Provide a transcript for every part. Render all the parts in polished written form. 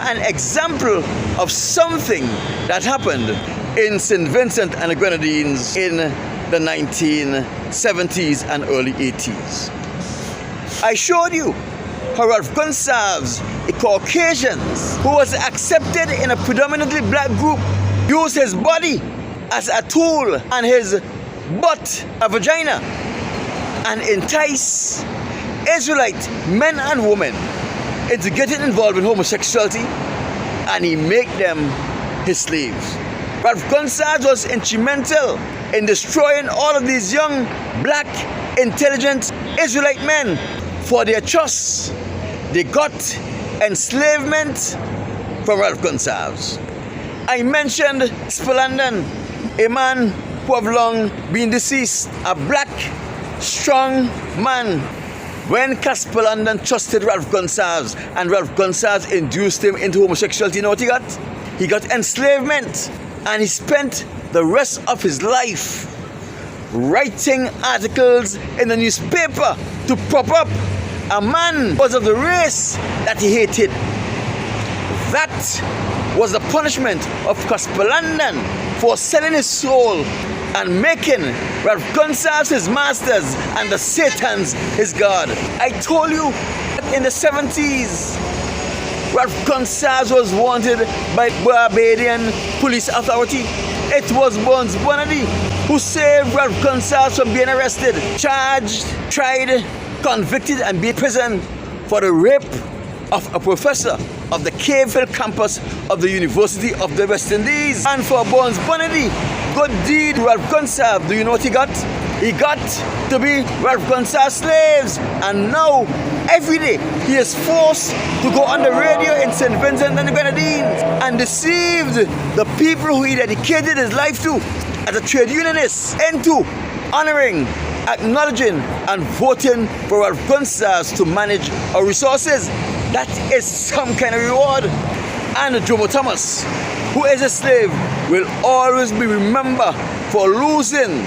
an example of something that happened in St. Vincent and the Grenadines in the 1970s and early 80s. I showed you how Ralph Gonsalves, a Caucasian who was accepted in a predominantly black group, used his body as a tool and his butt, a vagina, and entice Israelite men and women into getting involved in homosexuality, and he made them his slaves. Ralph Gonsalves was instrumental in destroying all of these young, black, intelligent Israelite men for their trust. They got enslavement from Ralph Gonsalves. I mentioned Spalander, a man who have long been deceased, a black, strong man. When Spalander trusted Ralph Gonsalves and Ralph Gonsalves induced him into homosexuality, you know what he got? He got enslavement, and he spent the rest of his life writing articles in the newspaper to prop up a man because of the race that he hated. That was the punishment of Spalander for selling his soul and making Ralph Gonsalves his masters and the Satans his God. I told you that in the 70s, Ralph Gonsalves was wanted by Barbadian police authority. It was Bones Bonady who saved Ralph Gonsalves from being arrested, charged, tried, convicted, and be in prison for the rape of a professor of the Caveville campus of the University of the West Indies. And for Bones Bonady, good deed, Ralph Gonsalves, do you know what he got? He got to be Ralph Gonsalves' slaves, and now every day he is forced to go on the radio in St. Vincent and the Grenadines and deceived the people who he dedicated his life to as a trade unionist into honoring, acknowledging, and voting for Ralph Gonsalves to manage our resources. That is some kind of reward. And Jomo Thomas, who is a slave, will always be remembered for losing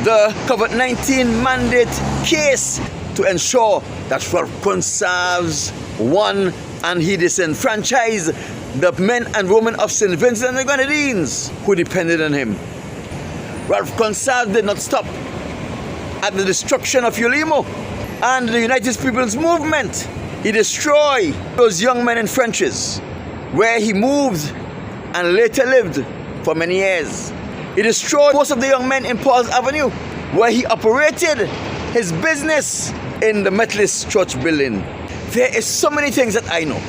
the COVID-19 mandate case to ensure that Ralph Gonsalves won and he disenfranchised the men and women of St. Vincent and the Grenadines who depended on him. Ralph Gonsalves did not stop at the destruction of Ulimo and the United People's Movement. He destroyed those young men in French's, where he moved and later lived for many years. He destroyed most of the young men in Paul's Avenue, where he operated his business in the Methodist Church building. There is so many things that I know.